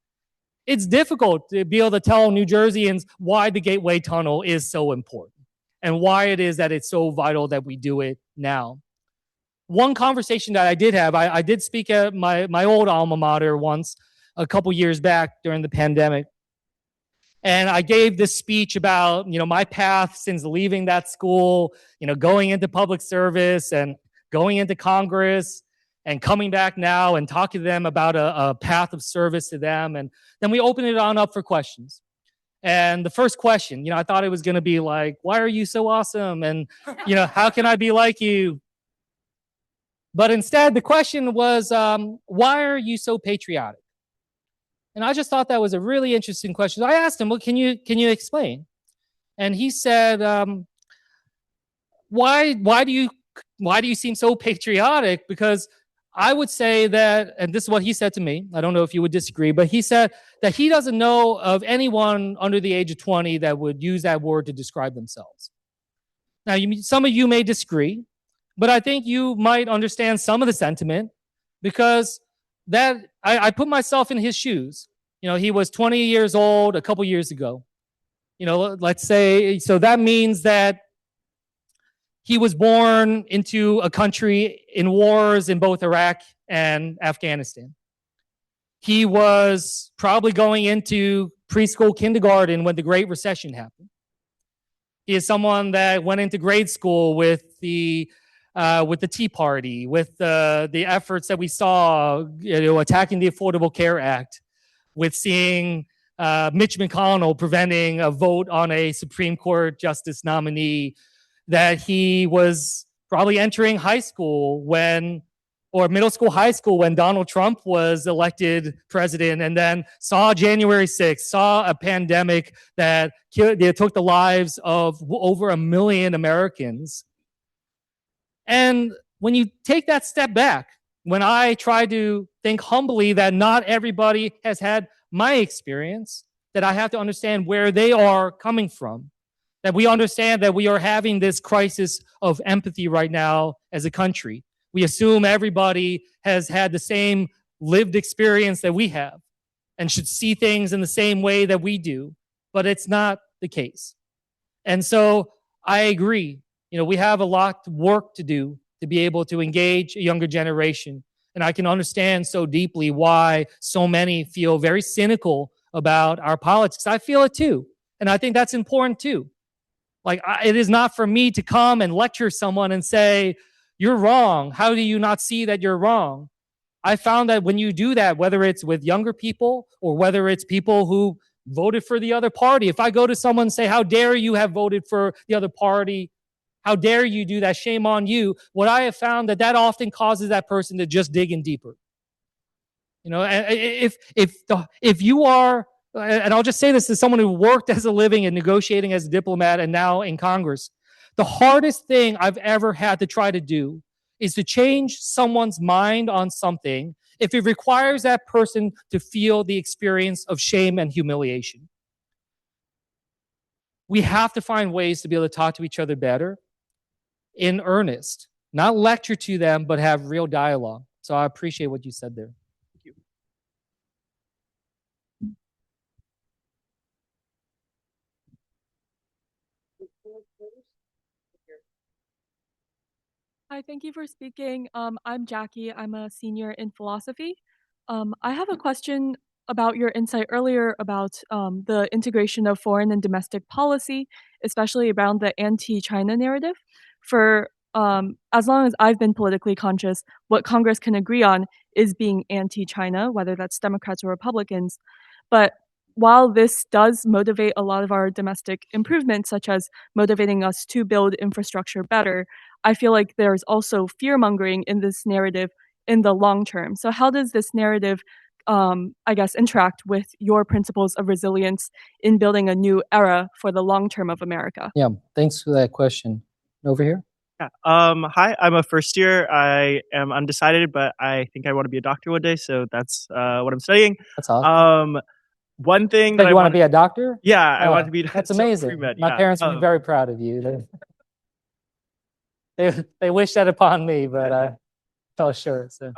it's difficult to be able to tell New Jerseyans why the Gateway Tunnel is so important and why it is that it's so vital that we do it now. One conversation that I did have, I did speak at my old alma mater once a couple years back during the pandemic. And I gave this speech about, my path since leaving that school, going into public service and going into Congress and coming back now and talking to them about a path of service to them. And then we opened it on up for questions. And the first question, I thought it was going to be like, why are you so awesome? And, how can I be like you? But instead, the question was, why are you so patriotic? And I just thought that was a really interesting question. I asked him, well, can you explain? And he said, why do you seem so patriotic? Because I would say that, and this is what he said to me, I don't know if you would disagree, but he said that he doesn't know of anyone under the age of 20 that would use that word to describe themselves. Now, some of you may disagree, but I think you might understand some of the sentiment because that I put myself in his shoes. He was 20 years old a couple years ago. Let's say, so that means that he was born into a country in wars in both Iraq and Afghanistan. He was probably going into preschool, kindergarten when the Great Recession happened. He is someone that went into grade school with the Tea Party, with the efforts that we saw, attacking the Affordable Care Act, with seeing Mitch McConnell preventing a vote on a Supreme Court justice nominee, that he was probably entering high school or middle school, high school when Donald Trump was elected president, and then saw January 6th, saw a pandemic that took the lives of over 1 million Americans. And when you take that step back, when I try to think humbly that not everybody has had my experience, that I have to understand where they are coming from, that we understand that we are having this crisis of empathy right now as a country. We assume everybody has had the same lived experience that we have and should see things in the same way that we do, but it's not the case. And so I agree. We have a lot of work to do to be able to engage a younger generation. And I can understand so deeply why so many feel very cynical about our politics. I feel it too. And I think that's important too. It is not for me to come and lecture someone and say, you're wrong. How do you not see that you're wrong? I found that when you do that, whether it's with younger people or whether it's people who voted for the other party, if I go to someone and say, how dare you have voted for the other party? How dare you do that? Shame on you. What I have found that often causes that person to just dig in deeper. If you are, and I'll just say this as someone who worked as a living and negotiating as a diplomat and now in Congress, the hardest thing I've ever had to try to do is to change someone's mind on something if it requires that person to feel the experience of shame and humiliation. We have to find ways to be able to talk to each other better in earnest, not lecture to them, but have real dialogue. So I appreciate what you said there. Thank you. Hi, thank you for speaking. I'm Jackie. I'm a senior in philosophy. I have a question about your insight earlier about the integration of foreign and domestic policy, especially around the anti-China narrative. For as long as I've been politically conscious, what Congress can agree on is being anti-China, whether that's Democrats or Republicans. But while this does motivate a lot of our domestic improvements, such as motivating us to build infrastructure better, I feel like there's also fear-mongering in this narrative in the long term. So how does this narrative, interact with your principles of resilience in building a new era for the long term of America? Yeah, thanks for that question. Over here. Hi, I'm a first year. I am undecided, but I think I want to be a doctor one day, so that's what I'm studying. That's awesome. One thing So that I you want to want be a doctor? yeah, I want Oh, to be that's so amazing. pre-med, My yeah. parents would be very proud of you. They wish that upon me, but I fell short. So.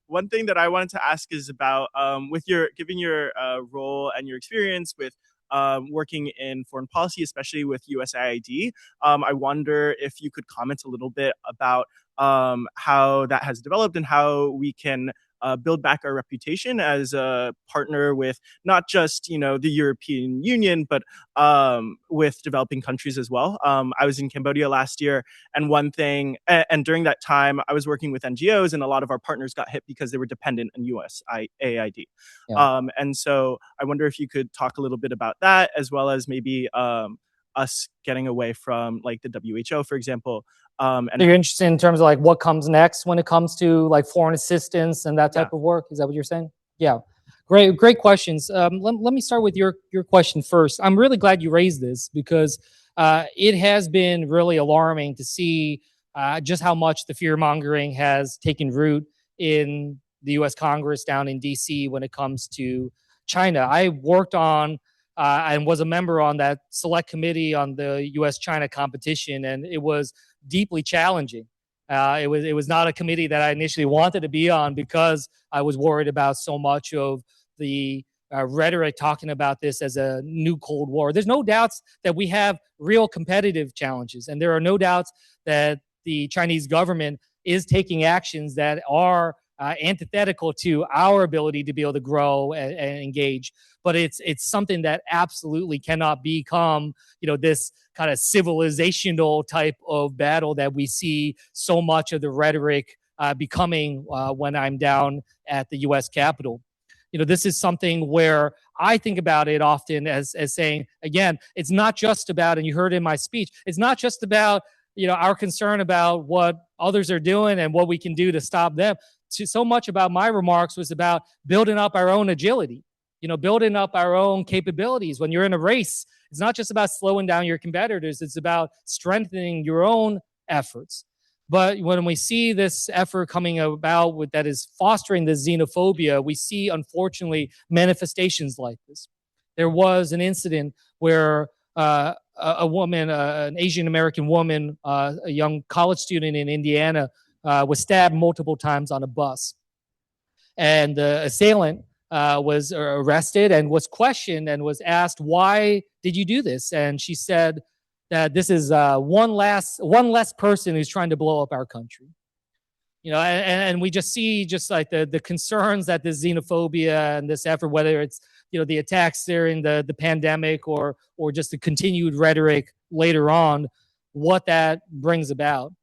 One thing that I wanted to ask is about with your given your role and your experience with working in foreign policy, especially with USAID. I wonder if you could comment a little bit about how that has developed and how we can build back our reputation as a partner with not just the European Union, but with developing countries as well. I was in Cambodia last year, and one thing, and during that time, I was working with NGOs, and a lot of our partners got hit because they were dependent on USAID. Yeah. And so I wonder if you could talk a little bit about that, as well as maybe us getting away from like the WHO, for example. So you're interested in terms of like what comes next when it comes to like foreign assistance and that type of work? Is that what you're saying? Yeah. Great questions. Let me start with your question first. I'm really glad you raised this because it has been really alarming to see just how much the fear mongering has taken root in the U.S. Congress down in D.C. when it comes to China. I worked on and was a member on that select committee on the U.S.-China competition, and it was deeply challenging. It was not a committee that I initially wanted to be on because I was worried about so much of the rhetoric talking about this as a new Cold War. There's no doubts that we have real competitive challenges, and there are no doubts that the Chinese government is taking actions that are antithetical to our ability to be able to grow and engage. But it's something that absolutely cannot become, this kind of civilizational type of battle that we see so much of the rhetoric becoming when I'm down at the U.S. Capitol. This is something where I think about it often as saying, again, it's not just about, and you heard in my speech, it's not just about, our concern about what others are doing and what we can do to stop them. So much about my remarks was about building up our own agility, building up our own capabilities. When you're in a race, it's not just about slowing down your competitors, it's about strengthening your own efforts. But when we see this effort coming about that is fostering this xenophobia, we see, unfortunately, manifestations like this. There was an incident where a woman, an Asian American woman, a young college student in Indiana, was stabbed multiple times on a bus. And the assailant was arrested and was questioned and was asked, "Why did you do this?" And she said that this is one less person who's trying to blow up our country. And we just see just like the concerns that this xenophobia and this effort, whether it's the attacks during the pandemic or just the continued rhetoric later on, what that brings about.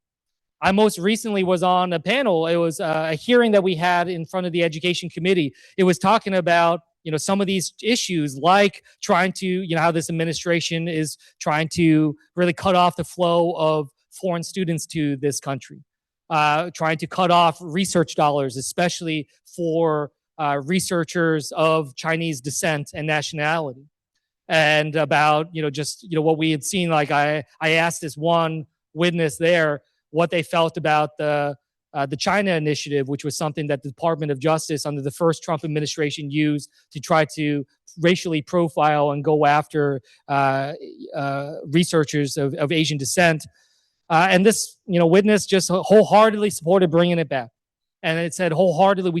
I most recently was on a panel. It was a hearing that we had in front of the Education Committee. It was talking about some of these issues, like trying to how this administration is trying to really cut off the flow of foreign students to this country, trying to cut off research dollars, especially for researchers of Chinese descent and nationality, and about what we had seen. Like I asked this one witness there what they felt about the China initiative, which was something that the Department of Justice under the first Trump administration used to try to racially profile and go after researchers of Asian descent. And this witness just wholeheartedly supported bringing it back. And it said wholeheartedly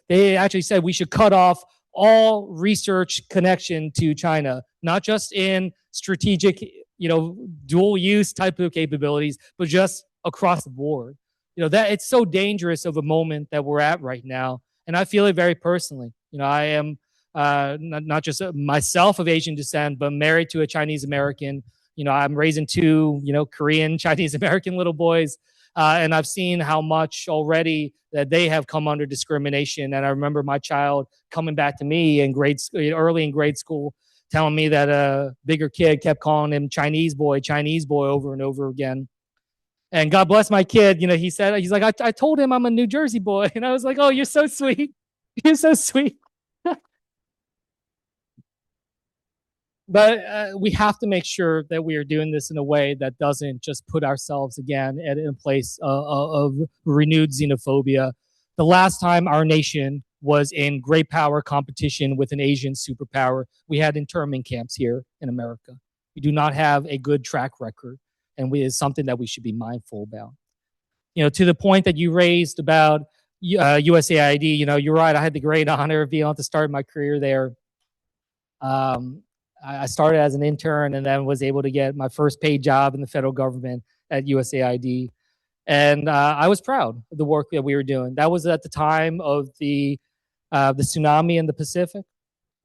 they actually said we should cut off all research connection to China, not just in strategic, dual use type of capabilities, but just across the board. That it's so dangerous of a moment that we're at right now. And I feel it very personally. I am not just myself of Asian descent, but married to a Chinese American. I'm raising two, Korean Chinese American little boys. And I've seen how much already that they have come under discrimination. And I remember my child coming back to me in early in grade school, telling me that a bigger kid kept calling him Chinese boy over and over again. And God bless my kid. He said, he's like, I told him I'm a New Jersey boy. And I was like, oh, you're so sweet. You're so sweet. But we have to make sure that we are doing this in a way that doesn't just put ourselves again in a place of renewed xenophobia. The last time our nation was in great power competition with an Asian superpower, we had internment camps here in America. We do not have a good track record, and it's something that we should be mindful about. To the point that you raised about USAID, you're right. I had the great honor of being able to start my career there. I started as an intern and then was able to get my first paid job in the federal government at USAID. And I was proud of the work that we were doing. That was at the time of the tsunami in the Pacific,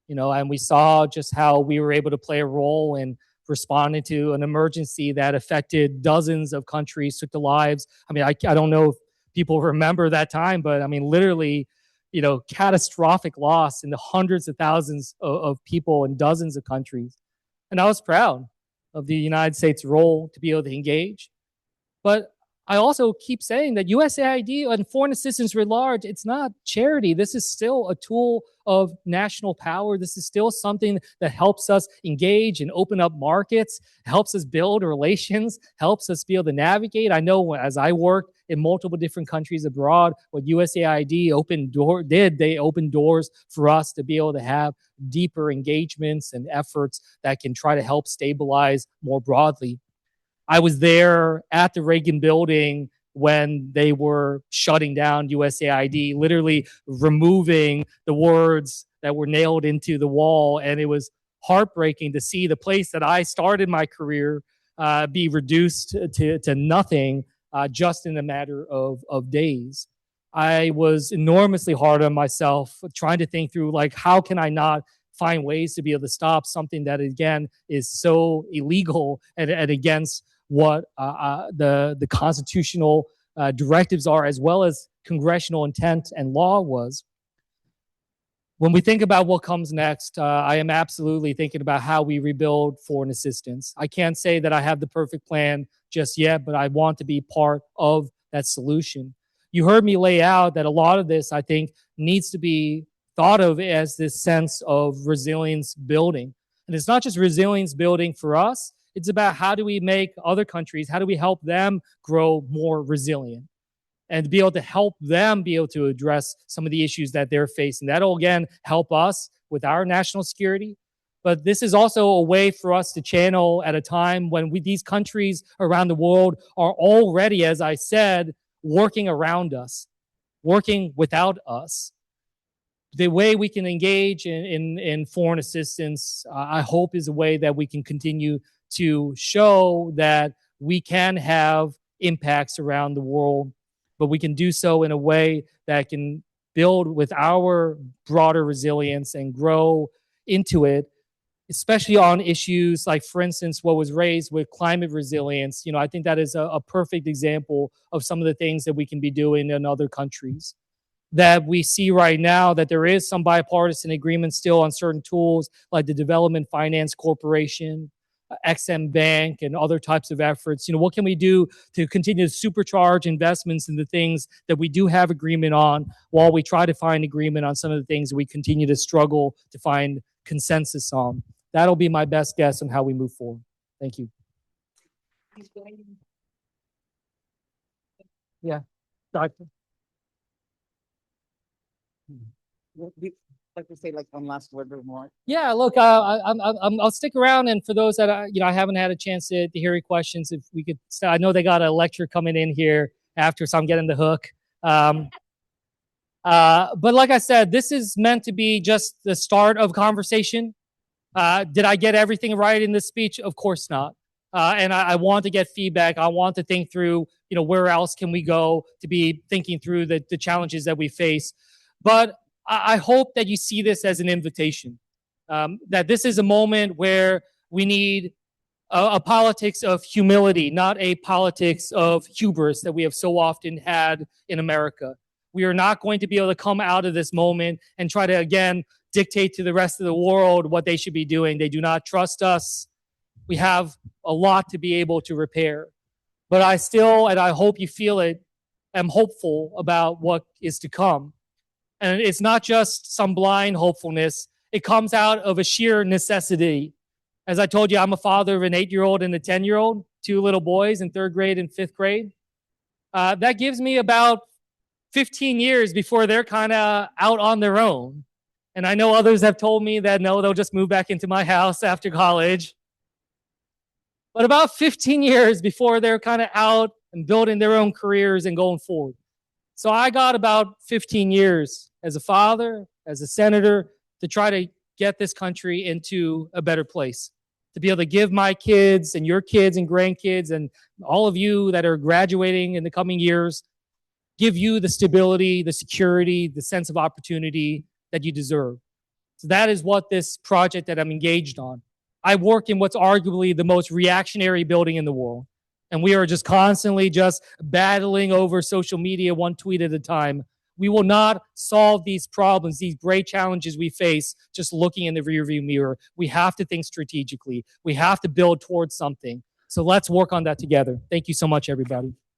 and we saw just how we were able to play a role in responding to an emergency that affected dozens of countries, took the lives. I mean, I don't know if people remember that time, but I mean, literally, catastrophic loss in the hundreds of thousands of people in dozens of countries. And I was proud of the United States' role to be able to engage. But I also keep saying that USAID and foreign assistance writ large, it's not charity. This is still a tool of national power. This is still something that helps us engage and open up markets, helps us build relations, helps us be able to navigate. I know as I worked in multiple different countries abroad, what USAID they opened doors for us to be able to have deeper engagements and efforts that can try to help stabilize more broadly. I was there at the Reagan building when they were shutting down USAID, literally removing the words that were nailed into the wall. And it was heartbreaking to see the place that I started my career be reduced to nothing just in a matter of days. I was enormously hard on myself, trying to think through, like, how can I not find ways to be able to stop something that, again, is so illegal and against what the constitutional directives are, as well as congressional intent and law was. When we think about what comes next, I am absolutely thinking about how we rebuild foreign assistance. I can't say that I have the perfect plan just yet, but I want to be part of that solution. You heard me lay out that a lot of this, I think, needs to be thought of as this sense of resilience building. And it's not just resilience building for us. It's about how do we make other countries, how do we help them grow more resilient and be able to help them be able to address some of the issues that they're facing. That'll, again, help us with our national security. But this is also a way for us to channel at a time when these countries around the world are already, as I said, working around us, working without us. The way we can engage in foreign assistance, I hope, is a way that we can continue to show that we can have impacts around the world, but we can do so in a way that can build with our broader resilience and grow into it, especially on issues like, for instance, what was raised with climate resilience. I think that is a perfect example of some of the things that we can be doing in other countries. That we see right now that there is some bipartisan agreement still on certain tools like the Development Finance Corporation, XM Bank, and other types of efforts. What can we do to continue to supercharge investments in the things that we do have agreement on, while we try to find agreement on some of the things that we continue to struggle to find consensus on? That'll be my best guess on how we move forward. Thank you. Yeah, Doctor. Like to say, like, one last word or more. Yeah, look, I'll stick around, and for those that I haven't had a chance to hear your questions, if we could, I know they got a lecture coming in here after, so I'm getting the hook. But like I said, this is meant to be just the start of conversation. Did I get everything right in this speech? Of course not. And I want to get feedback. I want to think through, where else can we go to be thinking through the challenges that we face. But I hope that you see this as an invitation, that this is a moment where we need a politics of humility, not a politics of hubris that we have so often had in America. We are not going to be able to come out of this moment and try to, again, dictate to the rest of the world what they should be doing. They do not trust us. We have a lot to be able to repair. But I still, and I hope you feel it, am hopeful about what is to come. And it's not just some blind hopefulness. It comes out of a sheer necessity As I told you, I'm a father of an 8-year-old and a 10-year-old, 2 little boys in 3rd grade and 5th grade. That gives me about 15 years before they're kind of out on their own. And I know others have told me that no, they'll just move back into my house after college. But about 15 years before they're kind of out and building their own careers and going forward. So I got about 15 years as a father, as a senator, to try to get this country into a better place. To be able to give my kids and your kids and grandkids and all of you that are graduating in the coming years, give you the stability, the security, the sense of opportunity that you deserve. So that is what this project that I'm engaged on. I work in what's arguably the most reactionary building in the world. And we are just constantly just battling over social media, one tweet at a time. We will not solve these problems, these great challenges we face, just looking in the rearview mirror. We have to think strategically. We have to build towards something. So let's work on that together. Thank you so much, everybody.